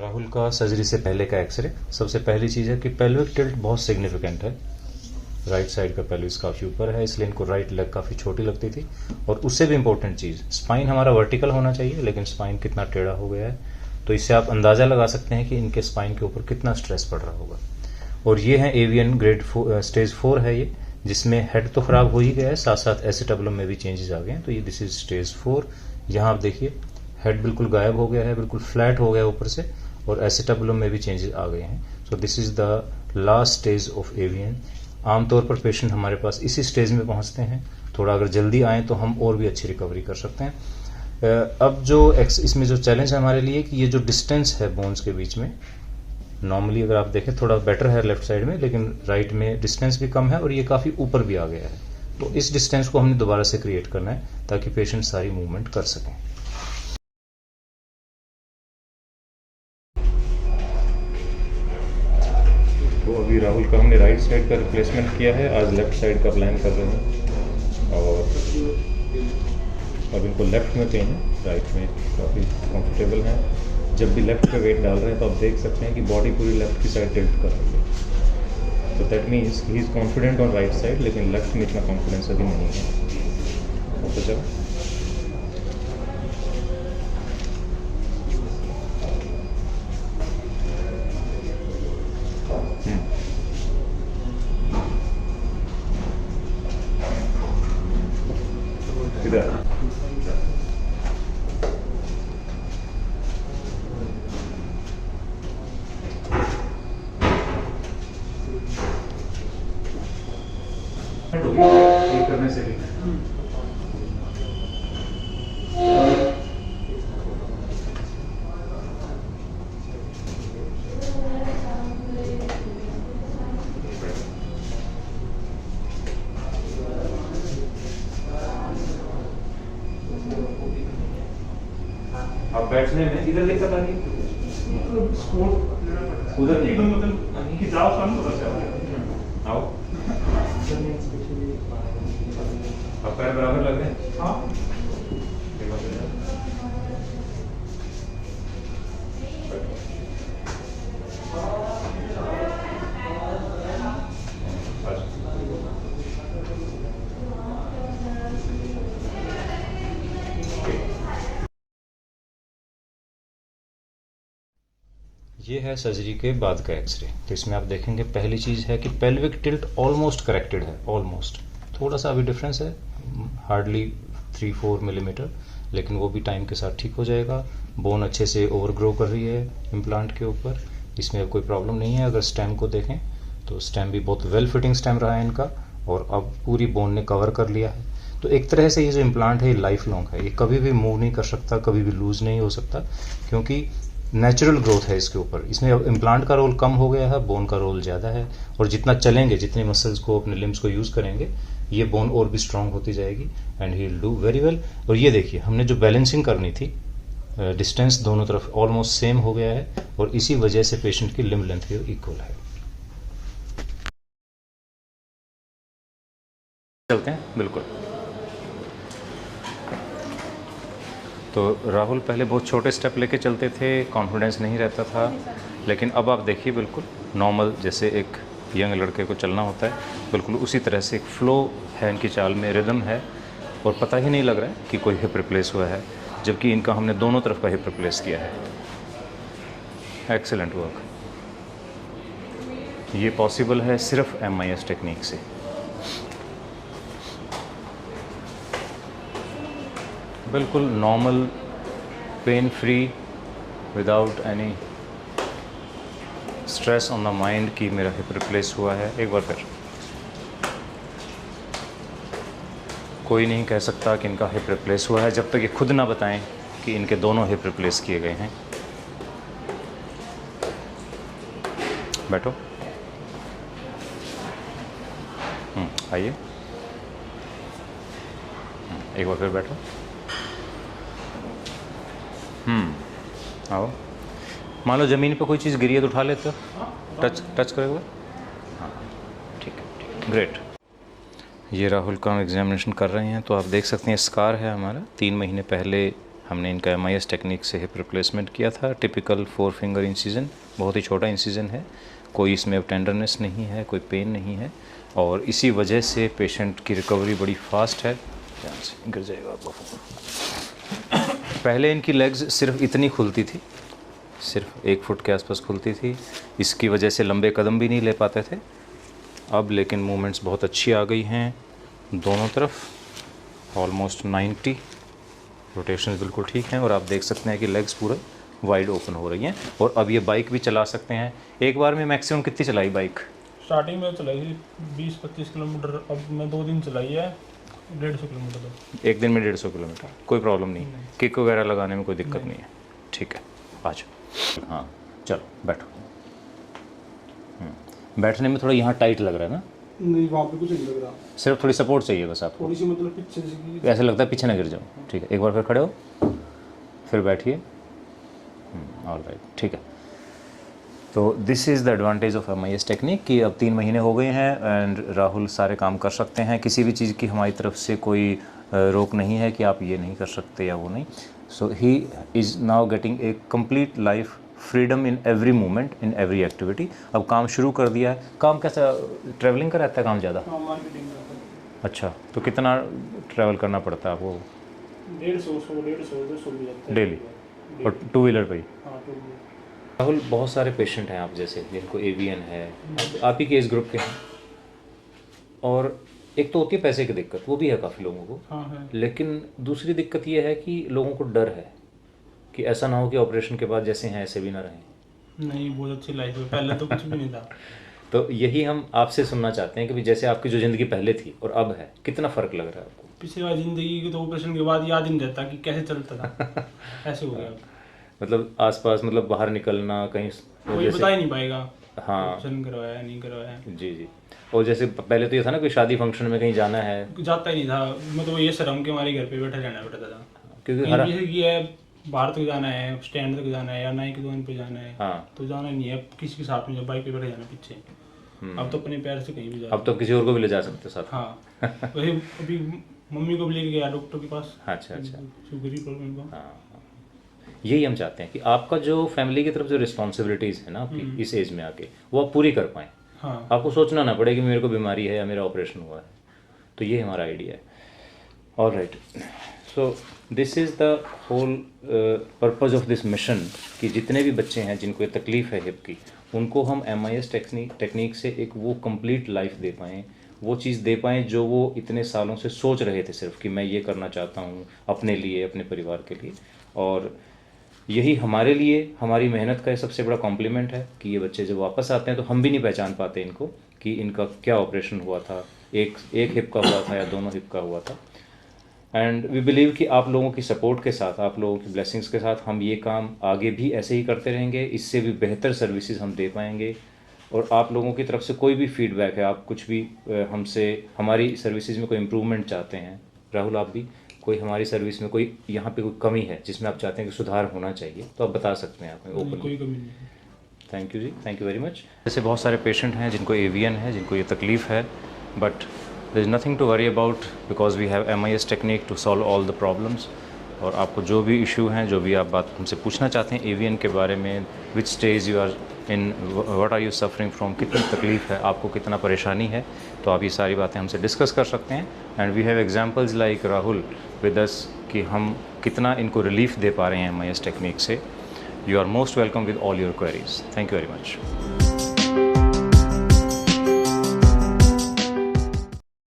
राहुल का सर्जरी से पहले का एक्सरे। सबसे पहली चीज़ है कि पेल्विक टिल्ट बहुत सिग्निफिकेंट है। राइट साइड का पेल्विस काफ़ी ऊपर है, इसलिए इनको राइट लेग काफ़ी छोटी लगती थी। और उससे भी इम्पोर्टेंट चीज़, स्पाइन हमारा वर्टिकल होना चाहिए, लेकिन स्पाइन कितना टेढ़ा हो गया है, तो इससे आप अंदाज़ा लगा सकते हैं कि इनके स्पाइन के ऊपर कितना स्ट्रेस पड़ रहा होगा। और ये है एवियन ग्रेड स्टेज 4 है ये, जिसमें हेड तो खराब हो ही गया है, साथ साथ एसिटाबुलम में भी चेंजेस आ गए हैं। तो ये दिस इज स्टेज 4। यहाँ आप देखिए हेड बिल्कुल गायब हो गया है, बिल्कुल फ्लैट हो गया ऊपर से, और एसिटाबुलम में भी चेंजेस आ गए हैं। So this is the last stage of avian. आमतौर पर पेशेंट हमारे पास इसी स्टेज में पहुंचते हैं। थोड़ा अगर जल्दी आए तो हम और भी अच्छी रिकवरी कर सकते हैं। अब जो इसमें जो चैलेंज है हमारे लिए कि ये जो डिस्टेंस है बोन्स के बीच में, नॉर्मली अगर आप देखें थोड़ा बेटर है लेफ्ट साइड में, लेकिन राइट में डिस्टेंस भी कम है और ये काफ़ी ऊपर भी आ गया है। तो इस डिस्टेंस को हमने दोबारा से क्रिएट करना है ताकि पेशेंट सारी मूवमेंट कर सकें। तो अभी राहुल का हमने राइट साइड का रिप्लेसमेंट किया है, आज लेफ्ट साइड का प्लान कर रहे हैं। और अब इनको लेफ्ट में पेन है, राइट में काफ़ी कंफर्टेबल है। जब भी लेफ्ट पे वेट डाल रहे हैं तो आप देख सकते हैं कि बॉडी पूरी लेफ्ट की साइड टिल्ट कर रही है। तो that means he is confident on right side, लेकिन लेफ्ट में इतना कॉन्फिडेंस अभी नहीं है। ओके सर, इधर ये करने से भी आप बैठने में इधर लेकर आइए, उधर नहीं आओ। आप पैर बराबर लग रहे हैं? हाँ। ये है सर्जरी के बाद का एक्सरे। तो इसमें आप देखेंगे पहली चीज़ है कि पेल्विक टिल्ट ऑलमोस्ट करेक्टेड है, ऑलमोस्ट। थोड़ा सा अभी डिफरेंस है, हार्डली 3-4 मिलीमीटर, लेकिन वो भी टाइम के साथ ठीक हो जाएगा। बोन अच्छे से ओवरग्रो कर रही है इम्प्लांट के ऊपर, इसमें अब कोई प्रॉब्लम नहीं है। अगर स्टेम को देखें तो स्टेम भी बहुत वेल फिटिंग स्टेम रहा है इनका, और अब पूरी बोन ने कवर कर लिया है। तो एक तरह से ये जो इम्प्लांट है ये लाइफ लॉन्ग है, ये कभी भी मूव नहीं कर सकता, कभी भी लूज नहीं हो सकता, क्योंकि नेचुरल ग्रोथ है इसके ऊपर। इसमें अब इम्प्लांट का रोल कम हो गया है, बोन का रोल ज़्यादा है। और जितना चलेंगे, जितने मसल्स को, अपने लिम्स को यूज़ करेंगे, ये बोन और भी स्ट्रांग होती जाएगी and he will do very well. और ये देखिए हमने जो बैलेंसिंग करनी थी, डिस्टेंस दोनों तरफ ऑलमोस्ट सेम हो गया है, और इसी वजह से पेशेंट की लिम्ब लेंथ भी इक्वल है। चलते हैं, बिल्कुल। तो राहुल पहले बहुत छोटे स्टेप लेके चलते थे, कॉन्फिडेंस नहीं रहता था, लेकिन अब आप देखिए बिल्कुल नॉर्मल, जैसे एक यंग लड़के को चलना होता है, बिल्कुल उसी तरह से एक फ्लो है इनकी चाल में, रिदम है, और पता ही नहीं लग रहा है कि कोई हिप रिप्लेस हुआ है, जबकि इनका हमने दोनों तरफ का हिप रिप्लेस किया है। Excellent work. ये पॉसिबल है सिर्फ MIS टेक्निक से। बिल्कुल normal, pain free, without any stress on the mind कि मेरा हिप रिप्लेस हुआ है। एक बार फिर, कोई नहीं कह सकता कि इनका हिप रिप्लेस हुआ है जब तक ये खुद ना बताएं कि इनके दोनों हिप रिप्लेस किए गए हैं। बैठो, आइए, एक बार फिर बैठो। आओ। मान लो ज़मीन पे कोई चीज़ गिरी है तो उठा लेते हो, टच करोगे? हाँ, ठीक है, ग्रेट। ये राहुल का हम एग्जामिनेशन कर रहे हैं, तो आप देख सकते हैं स्कार है हमारा, 3 महीने पहले हमने इनका MIS टेक्निक से हिप रिप्लेसमेंट किया था। टिपिकल 4 फिंगर इंसिजन, बहुत ही छोटा इंसिजन है, कोई इसमें टेंडरनेस नहीं है, कोई पेन नहीं है, और इसी वजह से पेशेंट की रिकवरी बड़ी फास्ट है। ध्यान से गिर जाएगा आपको। पहले इनकी लेग्स सिर्फ इतनी खुलती थी, सिर्फ 1 फुट के आसपास खुलती थी, इसकी वजह से लंबे कदम भी नहीं ले पाते थे। अब लेकिन मूवमेंट्स बहुत अच्छी आ गई हैं दोनों तरफ, ऑलमोस्ट 90, रोटेशंस बिल्कुल ठीक हैं, और आप देख सकते हैं कि लेग्स पूरा वाइड ओपन हो रही हैं। और अब ये बाइक भी चला सकते हैं। एक बार में मैक्सिमम कितनी चलाई बाइक? स्टार्टिंग में चलाई 20-25 किलोमीटर, अब मैं 2 दिन चलाई है 150 किलोमीटर। तो एक दिन में 150 किलोमीटर, कोई प्रॉब्लम नहीं, किक वगैरह लगाने में कोई दिक्कत नहीं है। ठीक है, आ जाओ। हाँ चलो बैठो। बैठने में थोड़ा यहाँ टाइट लग रहा है ना? नहीं, वहाँ पे कुछ नहीं लग रहा, सिर्फ थोड़ी सपोर्ट चाहिए बस आपको, थोड़ी सी मतलब पीछे से ऐसा लगता है पीछे ना गिर जाओ। ठीक है, एक बार फिर खड़े हो, फिर बैठिए। ऑलराइट, ठीक है। तो this is the advantage of MIS technique कि अब 3 महीने हो गए हैं एंड राहुल सारे काम कर सकते हैं। किसी भी चीज़ की हमारी तरफ से कोई रोक नहीं है कि आप ये नहीं कर सकते या वो नहीं। So he is now getting a complete life freedom in every moment, in every activity. अब काम शुरू कर दिया है। काम कैसा, ट्रैवलिंग का रहता है काम ज़्यादा? मार्केटिंग का। अच्छा, तो कितना ट्रैवल करना पड़ता है आपको? 150 भी जाता है डेली, और 2 व्हीलर पे ही? हाँ, 2 व्हीलर। राहुल, बहुत सारे पेशेंट हैं आप जैसे जिनको AVN है, आप ही के एज ग्रुप के हैं, और एक तो होती है पैसे की दिक्कत, वो भी है काफ़ी लोगों को। हाँ है। लेकिन दूसरी दिक्कत ये है कि लोगों को डर है कि ऐसा ना हो कि ऑपरेशन के बाद जैसे हैं ऐसे भी ना रहें। नहीं, बहुत अच्छी लाइफ है, पहले तो कुछ भी नहीं था। तो यही हम आपसे सुनना चाहते हैं कि जैसे आपकी जो ज़िंदगी पहले थी और अब है, कितना फ़र्क लग रहा है आपको? पिछली बार जिंदगी की तो ऑपरेशन के बाद याद ही नहीं रहता कि कैसे चलता था। ऐसे हो गया। मतलब आसपास, मतलब बाहर निकलना कहीं कोई बता ही नहीं पाएगा हाँ ऑपरेशन करवाया नहीं करवाया। जी जी। और जैसे पहले तो ये था ना, कोई शादी फंक्शन में कहीं जाना है, जाता ही नहीं था, मतलब ये शर्म के हमारे घर पे बैठा रहना पड़ता था। क्योंकि कहीं भी ये है, बाहर तक जाना है, स्टैंड तक जाना है, या नाई की दुकान पे जाना है, हाँ, तो जाना नहीं है किसी के साथ में, बाइक पे बैठे जाना पीछे। अब तो अपने पैर से कहीं भी जा। अब तो किसी और को भी ले जा सकते हो साथ। हाँ, वही अभी मम्मी को भी लेके गया डॉक्टर के पास। अच्छा अच्छा, शुगर की प्रॉब्लम को। हाँ, यही हम चाहते हैं कि आपका जो फैमिली की तरफ जो रिस्पॉन्सिबिलिटीज़ है ना आपकी इस एज में आके, वो आप पूरी कर पाएँ। हाँ, आपको सोचना ना पड़े कि मेरे को बीमारी है या मेरा ऑपरेशन हुआ है। तो ये हमारा आइडिया है। Alright, so this is the whole purpose of this mission कि जितने भी बच्चे हैं जिनको ये तकलीफ़ है हिप की, उनको हम MIS टेक्निक से एक वो कंप्लीट लाइफ दे पाएँ, वो चीज़ दे पाएँ जो वो इतने सालों से सोच रहे थे सिर्फ कि मैं ये करना चाहता हूँ अपने लिए, अपने परिवार के लिए। और यही हमारे लिए हमारी मेहनत का सबसे बड़ा कॉम्प्लीमेंट है कि ये बच्चे जब वापस आते हैं तो हम भी नहीं पहचान पाते इनको कि इनका क्या ऑपरेशन हुआ था, एक हिप का हुआ था या दोनों हिप का हुआ था। एंड वी बिलीव कि आप लोगों की सपोर्ट के साथ, आप लोगों की ब्लेसिंग्स के साथ हम ये काम आगे भी ऐसे ही करते रहेंगे, इससे भी बेहतर सर्विसेज हम दे पाएंगे। और आप लोगों की तरफ से कोई भी फीडबैक है, आप कुछ भी हमसे हमारी सर्विसेज में कोई इम्प्रूवमेंट चाहते हैं, राहुल आप भी कोई हमारी सर्विस में कोई यहाँ पे कोई कमी है जिसमें आप चाहते हैं कि सुधार होना चाहिए, तो आप बता सकते हैं, आप ओपन। कोई कमी नहीं। थैंक यू जी, थैंक यू वेरी मच। जैसे बहुत सारे पेशेंट हैं जिनको AVN है, जिनको ये तकलीफ़ है, but there is nothing to worry about because we have MIS technique to solve all the problems. और आपको जो भी इशू हैं, जो भी आप बात हमसे पूछना चाहते हैं AVN के बारे में, which stage you are in, what are you suffering from, कितनी तकलीफ़ है आपको, कितना परेशानी है, तो आप ये सारी बातें हमसे डिस्कस कर सकते हैं। And we have examples like Rahul with us कि हम कितना इनको रिलीफ दे पा रहे हैं MIS टेक्निक से। You are most welcome with all your queries. Thank you very much.